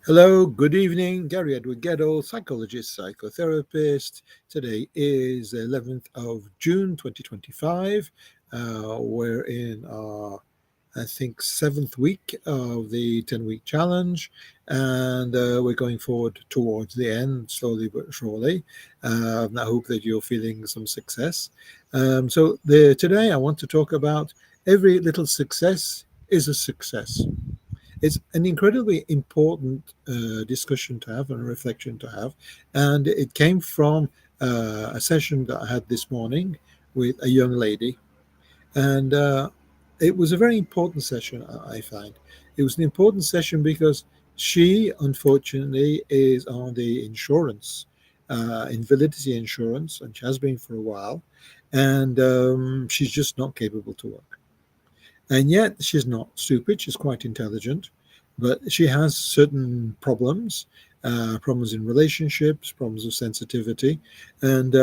Hello, good evening. Gary Edward Gettle, psychologist, psychotherapist. Today is the 11th of June 2025. We're in our, I think, seventh week of the 10-week challenge, and we're going forward towards the end, slowly but surely. I hope that you're feeling some success. Today I want to talk about every little success is a success. It's an incredibly important discussion to have and a reflection to have. And it came from a session that I had this morning with a young lady. And it was a very important session, I find. It was an important session because she, unfortunately, is on the insurance, invalidity insurance, and she has been for a while. And she's just not capable to work. And yet she's not stupid, she's quite intelligent, but she has certain problems, problems in relationships, problems of sensitivity. And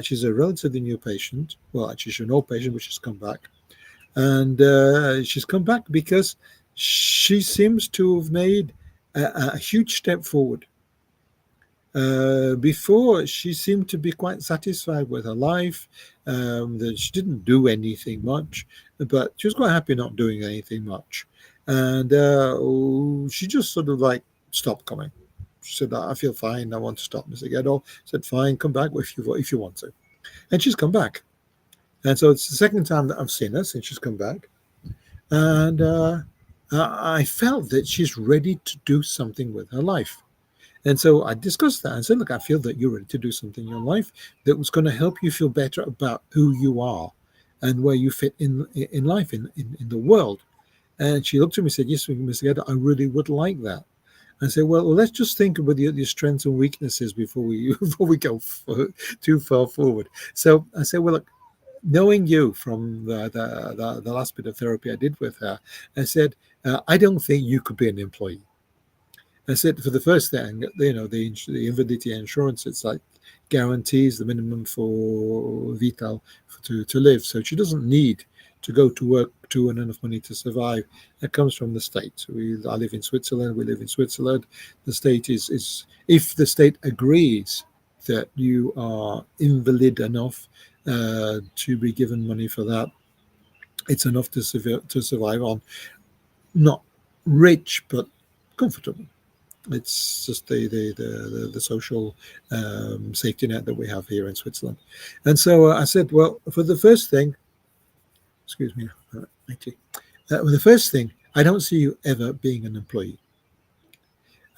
she's a relatively new patient. Well, actually, she's an old patient, but she's come back. And she's come back because she seems to have made a huge step forward. Before, she seemed to be quite satisfied with her life, that she didn't do anything much, but she was quite happy not doing anything much. And she just sort of like stopped coming. She said, I feel fine. I want to stop, Mr. Gettle. Said, fine, come back if you want to. And she's come back. And so it's the second time that I've seen her since she's come back. And I felt that she's ready to do something with her life. And so I discussed that and said, look, I feel that you're ready to do something in your life that was going to help you feel better about who you are and where you fit in life, in the world. And she looked at me and said, yes, Mr. Gedda, I really would like that. I said, well, let's just think about your strengths and weaknesses before we before we go too far forward. So I said, well, look, knowing you from the last bit of therapy I did with her, I said, I don't think you could be an employee. I said for the first thing, the invalidity insurance, it's like guarantees the minimum for vital to live. So she doesn't need to go to work to earn enough money to survive. That comes from the state. I live in Switzerland. We live in Switzerland. The state is if the state agrees that you are invalid enough to be given money for that, it's enough to survive on. Not rich, but comfortable. It's just the social safety net that we have here in Switzerland. And so I said, well, for the first thing, excuse me, well, the first thing, I don't see you ever being an employee.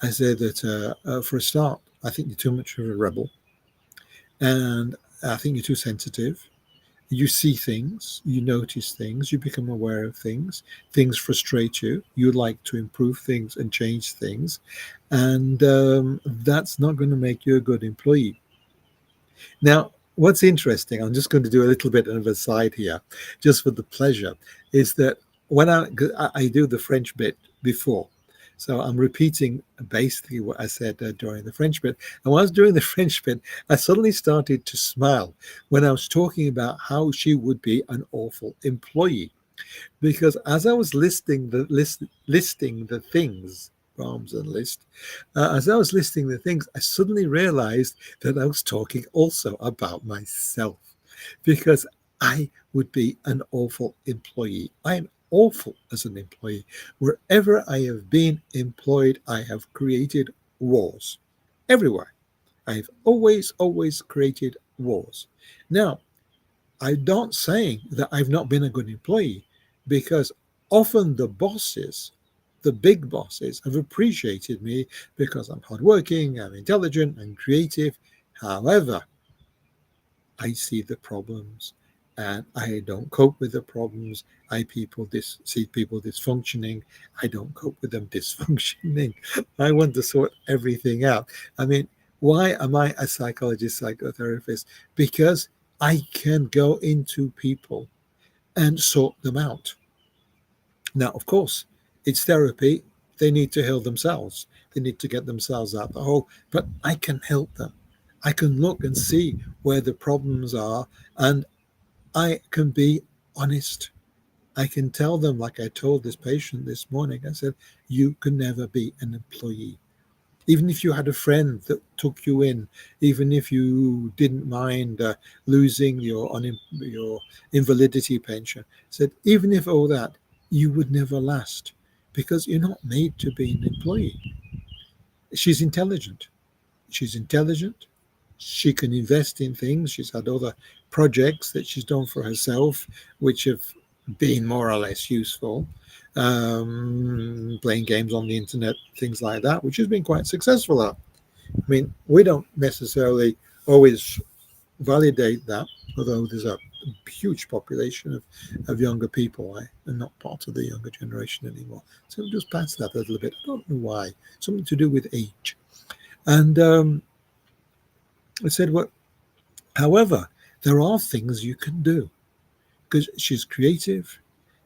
I said that for a start, I think you're too much of a rebel, and I think you're too sensitive. You see things, you notice things, you become aware of things frustrate you, you like to improve things and change things, and that's not going to make you a good employee. Now, what's interesting, I'm just going to do a little bit of a side here, just for the pleasure, is that when I do the French bit before, so I'm repeating basically what I said during the French bit. And when I was doing the French bit, I suddenly started to smile when I was talking about how she would be an awful employee. Because as I was listing the things, Brahms and list, as I was listing the things, I suddenly realized that I was talking also about myself, because I would be an awful employee. I am awful as an employee. Wherever I have been employed, I have created wars. Everywhere. I've always created wars. Now, I'm not saying that I've not been a good employee, because often the bosses, the big bosses, have appreciated me because I'm hardworking, I'm intelligent, I'm creative. However, I see the problems and I don't cope with the problems. See people dysfunctioning. I don't cope with them dysfunctioning. I want to sort everything out. I mean, why am I a psychologist, psychotherapist? Because I can go into people and sort them out. Now, of course, it's therapy. They need to heal themselves. They need to get themselves out the hole. But I can help them. I can look and see where the problems are, and I can be honest. I can tell them, like I told this patient this morning, I said, you can never be an employee. Even if you had a friend that took you in, even if you didn't mind losing your invalidity pension, said even if all that, you would never last because you're not made to be an employee. She's intelligent. She's intelligent. She can invest in things. She's had other projects that she's done for herself, which have been more or less useful. Playing games on the internet, things like that, which has been quite successful at. I mean, we don't necessarily always validate that, although there's a huge population of younger people. I'm not part of the younger generation anymore. So I'm just past that a little bit. I don't know why. Something to do with age. And I said, well, however, there are things you can do because she's creative,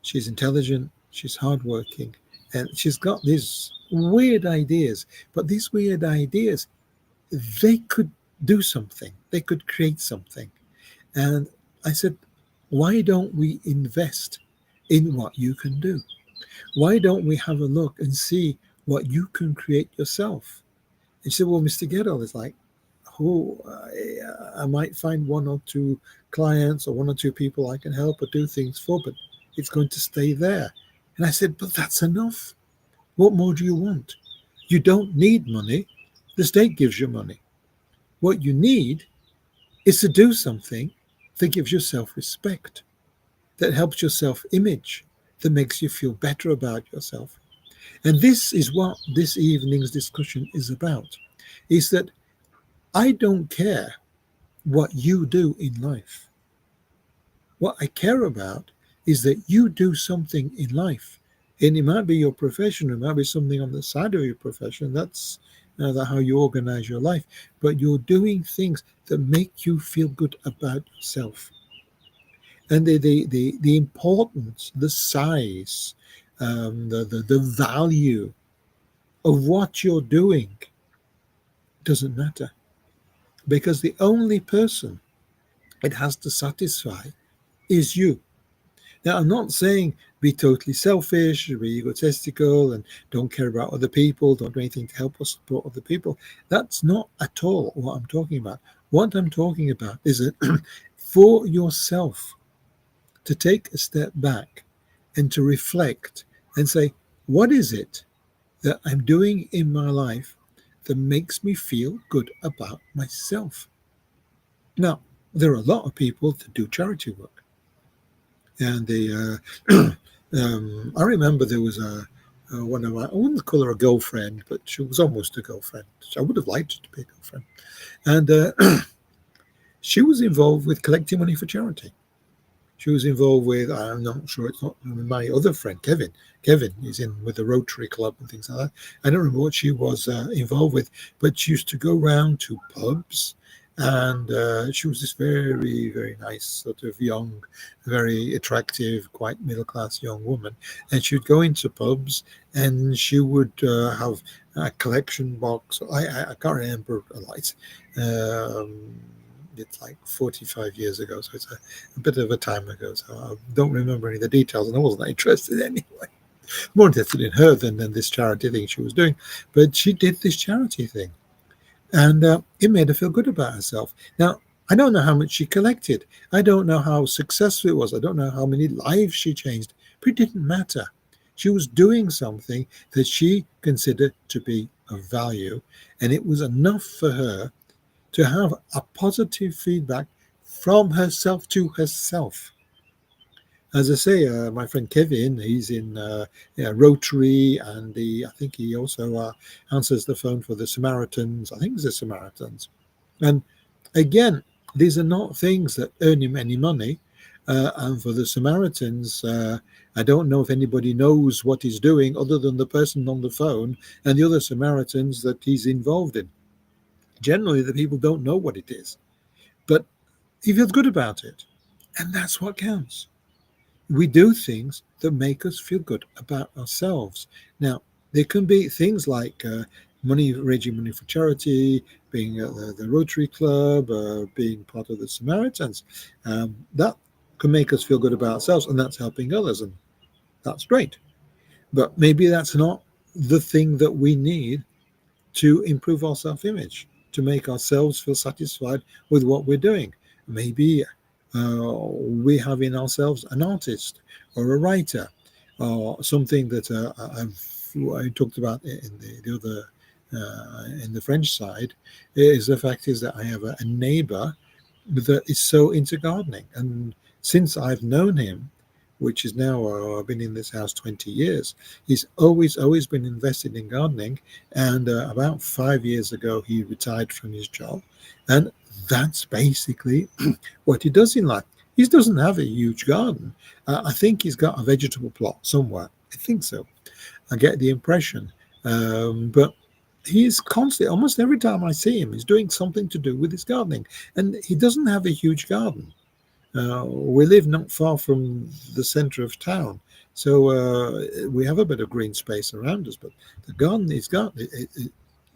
she's intelligent, she's hardworking, and she's got these weird ideas. But these weird ideas, they could do something, they could create something. And I said, why don't we invest in what you can do? Why don't we have a look and see what you can create yourself? And she said, well, Mr. Gettle is like, who I might find one or two clients or one or two people I can help or do things for, but it's going to stay there. And I said, but that's enough. What more do you want? You don't need money. The state gives you money. What you need is to do something that gives you self-respect, that helps your self-image, that makes you feel better about yourself. And this is what this evening's discussion is about, is that I don't care what you do in life. What I care about is that you do something in life. And it might be your profession, it might be something on the side of your profession. That's how you organize your life. But you're doing things that make you feel good about yourself. And the importance, the size, the value of what you're doing doesn't matter. Because the only person it has to satisfy is you. Now, I'm not saying be totally selfish, be egotistical, and don't care about other people, don't do anything to help or support other people. That's not at all what I'm talking about. What I'm talking about is that for yourself to take a step back and to reflect and say, what is it that I'm doing in my life that makes me feel good about myself? Now, there are a lot of people that do charity work. And I remember there was one of my, I wouldn't call her a girlfriend, but she was almost a girlfriend. I would have liked her to be a girlfriend. And she was involved with collecting money for charity. She was involved with, I'm not sure, it's not my other friend, Kevin. Kevin is in with the Rotary Club and things like that. I don't remember what she was involved with, but she used to go round to pubs. And she was this very, very nice, sort of young, very attractive, quite middle-class young woman. And she would go into pubs and she would have a collection box. I can't remember a lot. It's like 45 years ago, so it's a bit of a time ago. So I don't remember any of the details, and I wasn't that interested anyway. More interested in her than this charity thing she was doing. But she did this charity thing, and it made her feel good about herself. Now, I don't know how much she collected. I don't know how successful it was. I don't know how many lives she changed, but it didn't matter. She was doing something that she considered to be of value, and it was enough for her to have a positive feedback from herself to herself. As I say, my friend Kevin, he's in Rotary, and I think he also answers the phone for the Samaritans. I think it's the Samaritans. And again, these are not things that earn him any money. And for the Samaritans, I don't know if anybody knows what he's doing other than the person on the phone and the other Samaritans that he's involved in. Generally, the people don't know what it is, but he feels good about it. And that's what counts. We do things that make us feel good about ourselves. Now, there can be things like raising money for charity, being at the Rotary Club, being part of the Samaritans. That can make us feel good about ourselves, and that's helping others, and that's great. But maybe that's not the thing that we need to improve our self-image, to make ourselves feel satisfied with what we're doing. Maybe we have in ourselves an artist or a writer or something that I talked about in the other in the French side is the fact is that I have a neighbor that is so into gardening, and since I've known him, which is now I've been in this house 20 years, he's always been invested in gardening. And about 5 years ago he retired from his job, and that's basically what he does in life. He doesn't have a huge garden. I think he's got a vegetable plot somewhere. I think so. I get the impression. But he's constantly, almost every time I see him, he's doing something to do with his gardening. And he doesn't have a huge garden. We live not far from the center of town, so we have a bit of green space around us. But the garden he's got,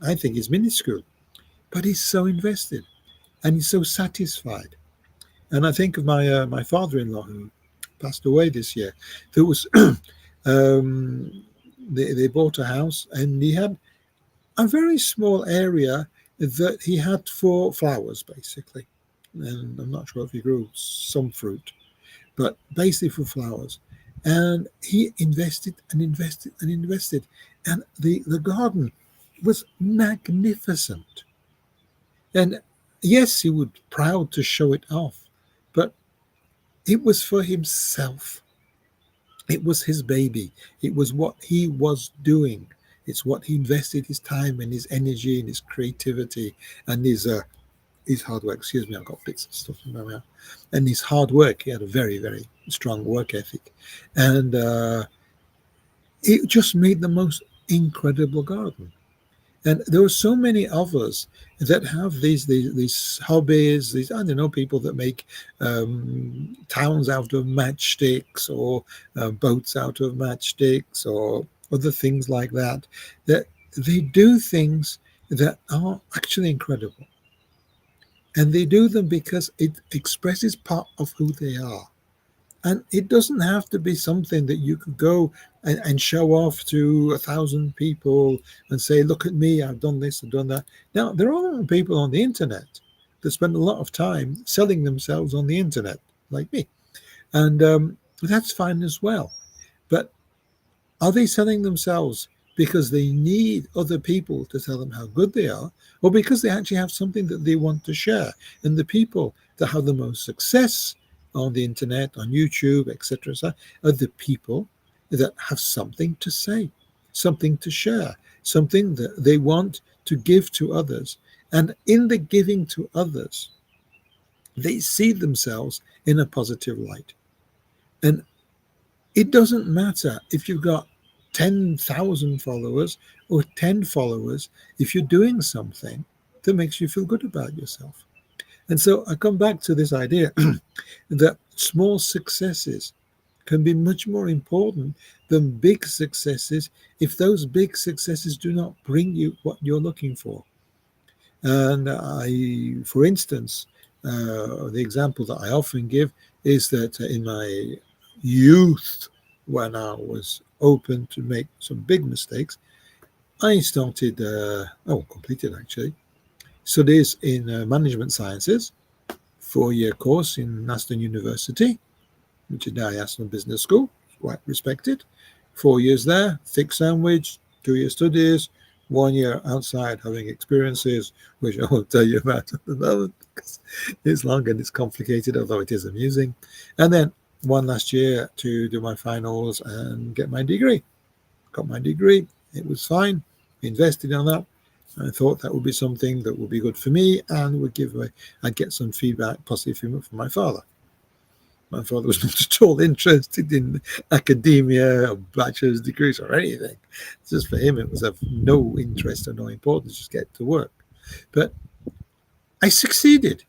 I think, is minuscule. But he's so invested and he's so satisfied. And I think of my father-in-law who passed away this year. There was they bought a house, and he had a very small area that he had for flowers, basically. And I'm not sure if he grew some fruit, but basically for flowers. And he invested and invested and invested. And the garden was magnificent. And yes, he was proud to show it off, but it was for himself. It was his baby. It was what he was doing. It's what he invested his time and his energy and his creativity and his hard work. Excuse me, I've got bits of stuff in my mouth. And his hard work. He had a very, very strong work ethic. And it just made the most incredible garden. And there are so many of us that have these hobbies, these, I don't know, people that make towns out of matchsticks or boats out of matchsticks or other things like that, that they do things that are actually incredible. And they do them because it expresses part of who they are. And it doesn't have to be something that you could go and show off to 1,000 people and say, look at me, I've done this, I've done that. Now, there are people on the internet that spend a lot of time selling themselves on the internet, like me. And that's fine as well. But are they selling themselves because they need other people to tell them how good they are, or because they actually have something that they want to share? And the people that have the most success on the internet, on YouTube, etc., are the people that have something to say, something to share, something that they want to give to others. And in the giving to others, they see themselves in a positive light. And it doesn't matter if you've got 10,000 followers or 10 followers, if you're doing something that makes you feel good about yourself. And so I come back to this idea that small successes can be much more important than big successes if those big successes do not bring you what you're looking for. And for instance, the example that I often give is that in my youth, when I was open to make some big mistakes, I started, completed actually, studies in management sciences, 4-year course in Aston University, which is now Aston Business School, quite respected. 4 years there, thick sandwich, 2-year studies, 1 year outside having experiences, which I won't tell you about at the moment because it's long and it's complicated, although it is amusing. And then one last year to do my finals and get my degree. Got my degree. It was fine. Invested on that. I thought that would be something that would be good for me and would I'd get some feedback, positive feedback from my father. My father was not at all interested in academia or bachelor's degrees or anything. Just for him, it was of no interest or no importance, just get to work. But I succeeded.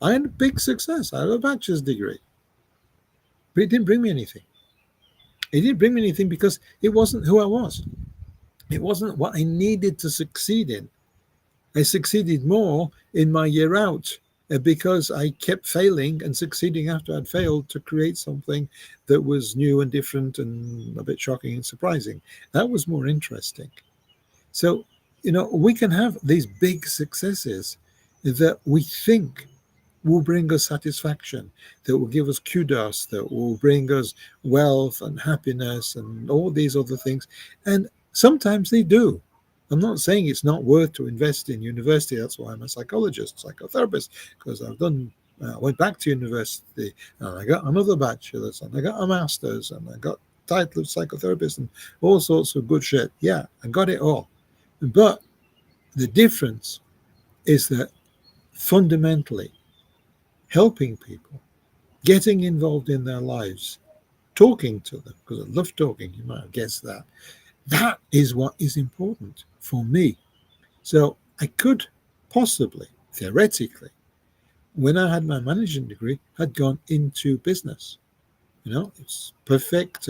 I had a big success. I had a bachelor's degree. But it didn't bring me anything. It didn't bring me anything because it wasn't who I was. It wasn't what I needed to succeed in. I succeeded more in my year out because I kept failing and succeeding after I'd failed to create something that was new and different and a bit shocking and surprising. That was more interesting. So we can have these big successes that we think will bring us satisfaction, that will give us kudos, that will bring us wealth and happiness and all these other things. And sometimes they do. I'm not saying it's not worth to invest in university. That's why I'm a psychologist, psychotherapist, because I went back to university and I got another bachelor's and I got a master's and I got title of psychotherapist and all sorts of good shit. Yeah, I got it all. But the difference is that fundamentally, helping people, getting involved in their lives, talking to them, because I love talking, you might have guessed that. That is what is important for me. So I could possibly, theoretically, when I had my management degree, had gone into business. It's perfect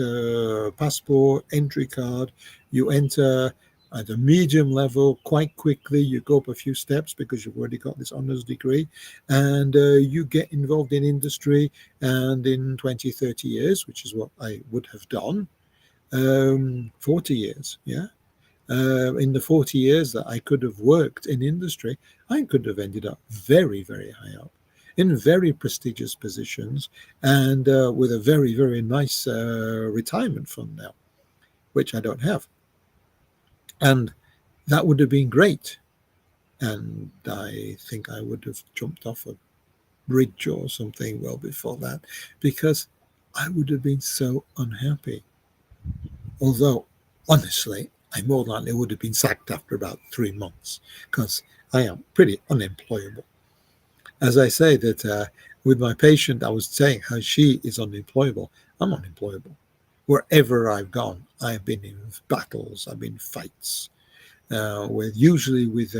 passport, entry card. You enter at a medium level quite quickly. You go up a few steps because you've already got this honors degree, and you get involved in industry. And in 20, 30 years, which is what I would have done, 40 years, yeah. In the 40 years that I could have worked in industry, I could have ended up very, very high up in very prestigious positions and with a very, very nice retirement fund now, which I don't have. And that would have been great. And I think I would have jumped off a bridge or something well before that because I would have been so unhappy. Although, honestly, I more likely would have been sacked after about 3 months because I am pretty unemployable. As I say that with my patient, I was saying how she is unemployable. I'm unemployable. Wherever I've gone, I've been in battles, I've been in fights, usually with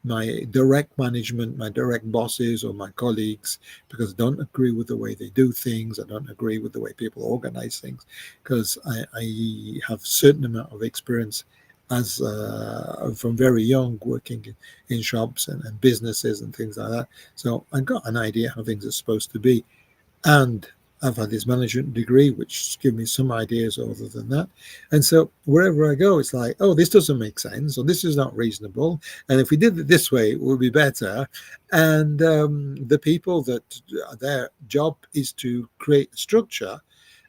my direct management, my direct bosses or my colleagues, because I don't agree with the way they do things. I don't agree with the way people organize things, because I have a certain amount of experience as from very young working in shops and businesses and things like that. So I got an idea how things are supposed to be. And I've had this management degree, which gives me some ideas other than that. And so wherever I go, it's like, oh, this doesn't make sense, or this is not reasonable. And if we did it this way, it would be better. And the people that their job is to create a structure,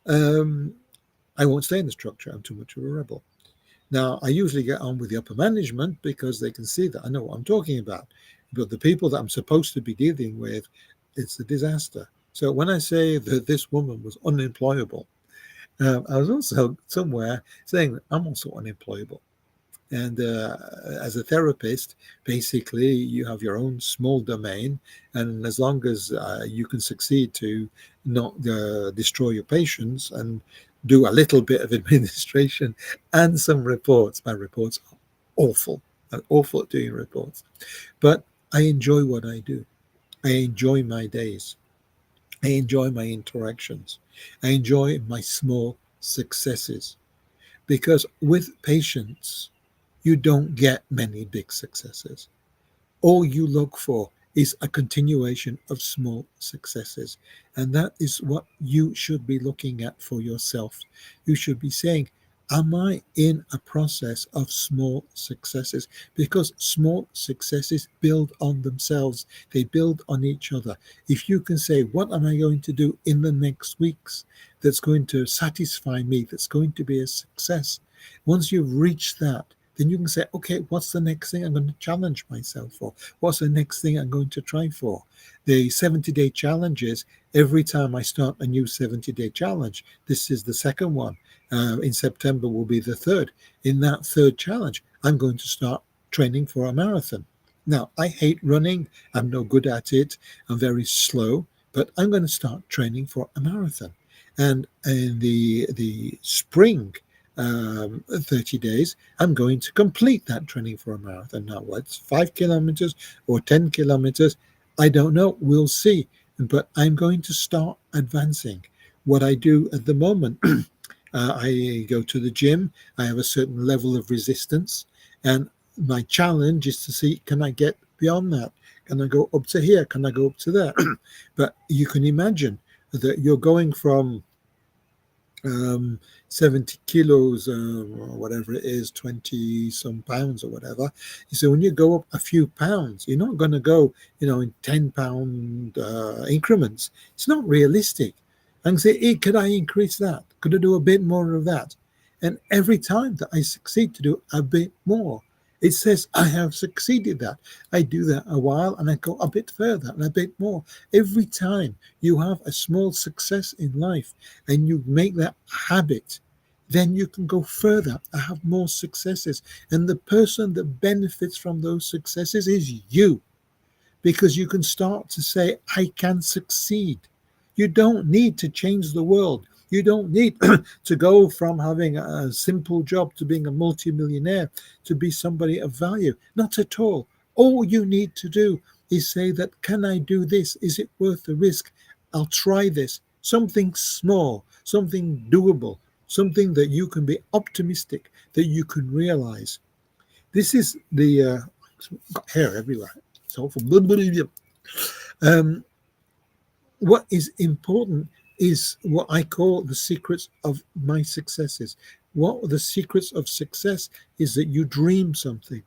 I won't stay in the structure. I'm too much of a rebel. Now, I usually get on with the upper management because they can see that I know what I'm talking about. But the people that I'm supposed to be dealing with, it's a disaster. So when I say that this woman was unemployable, I was also somewhere saying that I'm also unemployable. And as a therapist, basically, you have your own small domain. And as long as you can succeed to not destroy your patients and do a little bit of administration and some reports, my reports are awful. I'm awful at doing reports. But I enjoy what I do. I enjoy my days. I enjoy my interactions. I enjoy my small successes because with patients, you don't get many big successes. All you look for is a continuation of small successes. And that is what you should be looking at for yourself. You should be saying, am I in a process of small successes? Because small successes build on themselves, they build on each other. If you can say, what am I going to do in the next weeks that's going to satisfy me, that's going to be a success? Once you've reached that, then you can say, okay, what's the next thing I'm going to challenge myself for? What's the next thing I'm going to try for? The 70-day challenges, every time I start a new 70-day challenge, this is the second one. In September will be the third. In that third challenge, I'm going to start training for a marathon. Now, I hate running. I'm no good at it. I'm very slow, but I'm going to start training for a marathon. And in the spring, 30 days, I'm going to complete that training for a marathon. Now, what's 5 kilometers or 10 kilometers? I don't know. We'll see. But I'm going to start advancing. What I do at the moment, I go to the gym. I have a certain level of resistance. And my challenge is to see, can I get beyond that? Can I go up to here? Can I go up to there? But you can imagine that you're going from um, 70 kilos, or whatever it is, 20 some pounds or whatever. So when you go up a few pounds, you're not going to go, in 10-pound increments. It's not realistic. And say, hey, could I increase that? Could I do a bit more of that? And every time that I succeed to do a bit more, it says I have succeeded that. I do that a while and I go a bit further and a bit more. Every time you have a small success in life and you make that habit, then you can go further and have more successes. And the person that benefits from those successes is you, because you can start to say, I can succeed. You don't need to change the world. You don't need to go from having a simple job to being a multimillionaire to be somebody of value. Not at all. All you need to do is say that, can I do this? Is it worth the risk? I'll try this. Something small, something doable, something that you can be optimistic, that you can realize. This is the got hair everywhere. So for what is important is what I call the secrets of my successes. What are the secrets of success is that you dream something.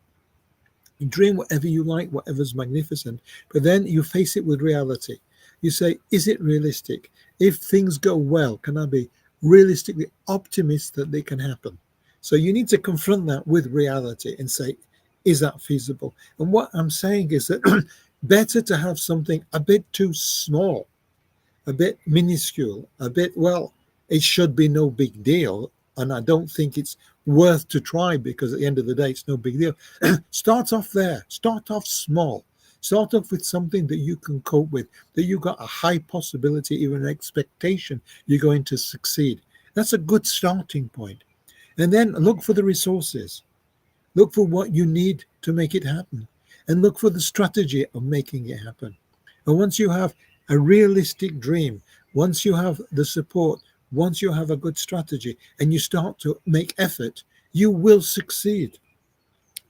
You dream whatever you like, whatever's magnificent, but then you face it with reality. You say, is it realistic? If things go well, can I be realistically optimist that they can happen? So you need to confront that with reality and say, is that feasible? And what I'm saying is that better to have something a bit too small, a bit minuscule, a bit, well, it should be no big deal. And I don't think it's worth to try, because at the end of the day, it's no big deal. Start off there. Start off small. Start off with something that you can cope with, that you've got a high possibility, even an expectation you're going to succeed. That's a good starting point. And then look for the resources. Look for what you need to make it happen. And look for the strategy of making it happen. And once you have a realistic dream, once you have the support, once you have a good strategy and you start to make effort, you will succeed.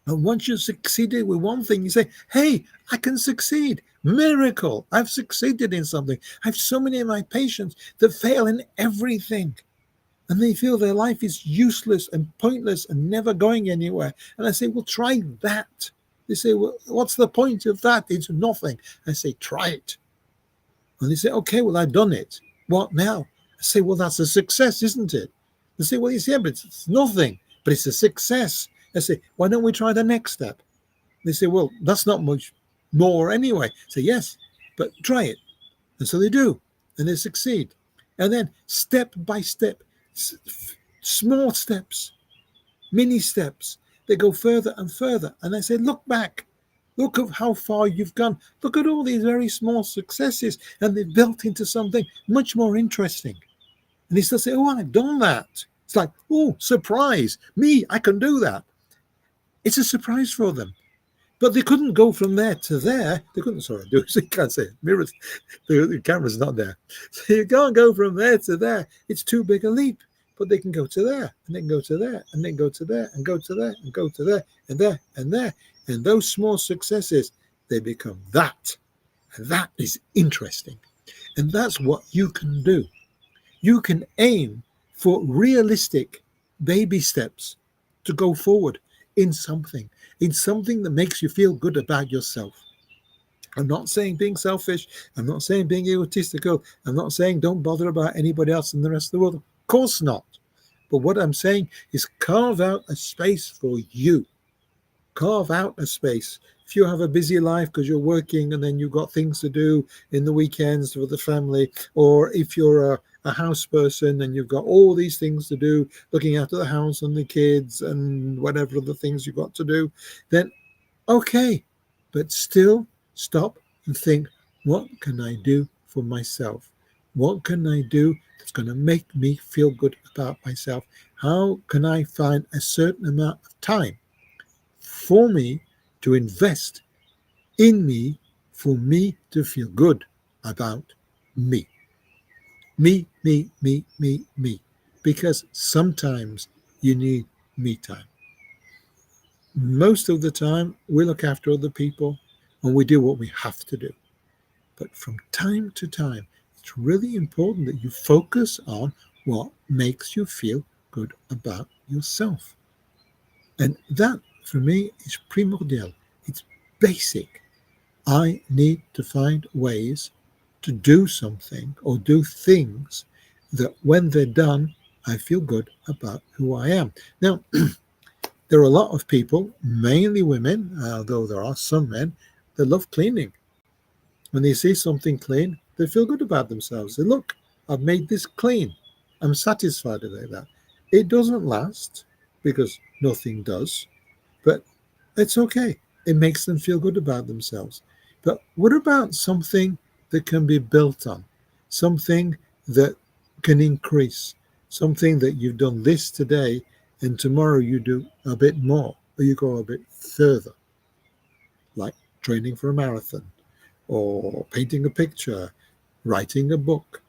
And once you've succeeded with one thing, you say, hey, I can succeed. Miracle. I've succeeded in something. I have so many of my patients that fail in everything. And they feel their life is useless and pointless and never going anywhere. And I say, well, try that. They say, well, what's the point of that? It's nothing. I say, try it. And they say, okay, well, I've done it. What now? I say, well, that's a success, isn't it? They say, well, yeah, but it's nothing, but it's a success. I say, why don't we try the next step? They say, well, that's not much more anyway. I say, yes, but try it. And so they do, and they succeed. And then step by step, small steps, mini steps, they go further and further. And I say, look back. Look at how far you've gone. Look at all these very small successes, and they've built into something much more interesting. And he still say, oh, I've done that. It's like, oh, surprise. Me, I can do that. It's a surprise for them. But they couldn't go from there to there. They couldn't, sorry, do it. You can't say it. Mirrors, the camera's not there. So you can't go from there to there. It's too big a leap. But they can go to there, and then go to there, and then go to there, and go to there, and go to there, and there, and there. And those small successes, they become that. And that is interesting. And that's what you can do. You can aim for realistic baby steps to go forward in something that makes you feel good about yourself. I'm not saying being selfish. I'm not saying being egotistical. I'm not saying don't bother about anybody else in the rest of the world. Of course not. But what I'm saying is carve out a space for you. Carve out a space. If you have a busy life because you're working and then you've got things to do in the weekends for the family, or if you're a house person and you've got all these things to do, looking after the house and the kids and whatever other things you've got to do, then okay, but still stop and think, what can I do for myself? What can I do that's going to make me feel good about myself? How can I find a certain amount of time for me to invest in me, for me to feel good about me? Me, me, me, me, me. Because sometimes you need me time. Most of the time, we look after other people and we do what we have to do. But from time to time, it's really important that you focus on what makes you feel good about yourself. And that, for me, is primordial. It's basic. I need to find ways to do something or do things that when they're done, I feel good about who I am. Now, there are a lot of people, mainly women, although there are some men, that love cleaning. When they see something clean, they feel good about themselves. They look, I've made this clean. I'm satisfied with that. It doesn't last because nothing does, but it's okay. It makes them feel good about themselves. But what about something that can be built on? Something that can increase? Something that you've done this today and tomorrow you do a bit more or you go a bit further, like training for a marathon or painting a picture, writing a book.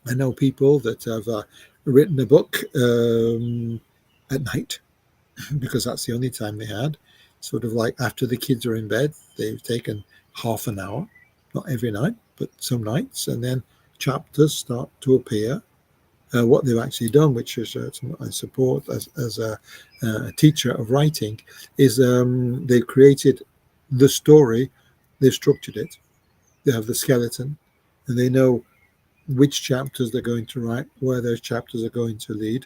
I know people that have written a book at night because that's the only time they had. Sort of like after the kids are in bed, they've taken half an hour, not every night, but some nights, and then chapters start to appear. What they've actually done, which is I support as a teacher of writing, is they've created the story, they've structured it, they have the skeleton, and they know which chapters they're going to write, where those chapters are going to lead.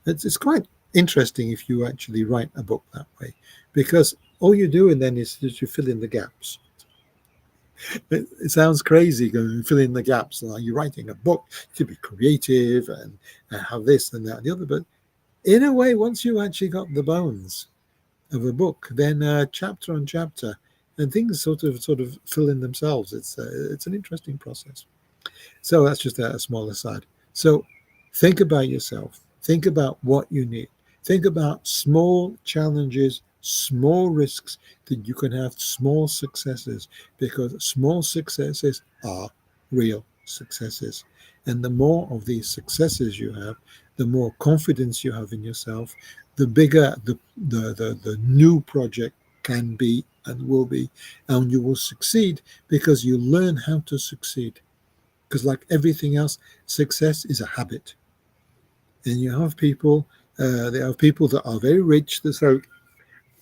It's quite interesting if you actually write a book that way, because all you're doing then is that you fill in the gaps. It sounds crazy going fill in the gaps. Like you're writing a book to be creative and have this and that and the other. But in a way, once you actually got the bones of a book, then chapter on chapter, and things sort of fill in themselves. It's an interesting process. So that's just a small aside. So think about yourself. Think about what you need. Think about small challenges, small risks that you can have small successes, because small successes are real successes. And the more of these successes you have, the more confidence you have in yourself, the bigger the new project can be and will be, and you will succeed because you learn how to succeed. Because, like everything else, success is a habit. And you have people, they have people that are very rich. So,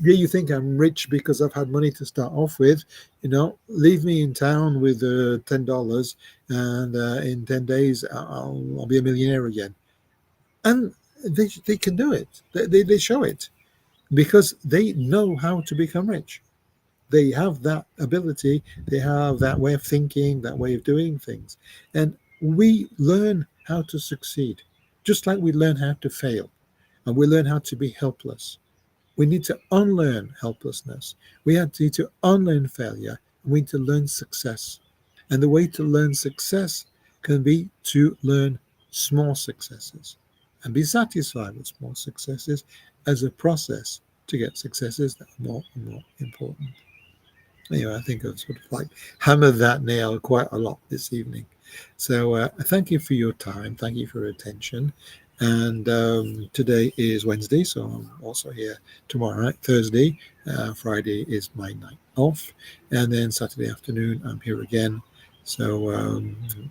yeah, you think I'm rich because I've had money to start off with. Leave me in town with $10, and in 10 days I'll be a millionaire again. And they can do it. They show it because they know how to become rich. They have that ability, they have that way of thinking, that way of doing things. And we learn how to succeed, just like we learn how to fail and we learn how to be helpless. We need to unlearn helplessness. Need to unlearn failure. We need to learn success. And the way to learn success can be to learn small successes and be satisfied with small successes as a process to get successes that are more and more important. Anyway, I think I've sort of like hammered that nail quite a lot this evening. So thank you for your time. Thank you for your attention. And today is Wednesday, so I'm also here tomorrow night. Thursday, Friday is my night off. And then Saturday afternoon, I'm here again. So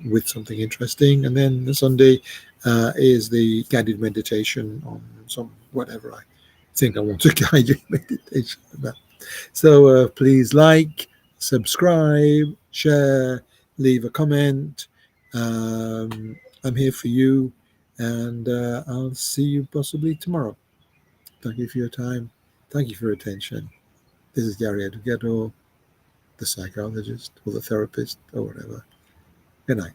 with something interesting. And then the Sunday is the guided meditation on some whatever I think I want to guide you meditation about. So please like, subscribe, share, leave a comment. I'm here for you, and I'll see you possibly tomorrow. Thank you for your time. Thank you for your attention. This is Gary Eduardo, the psychologist or the therapist or whatever. Good night.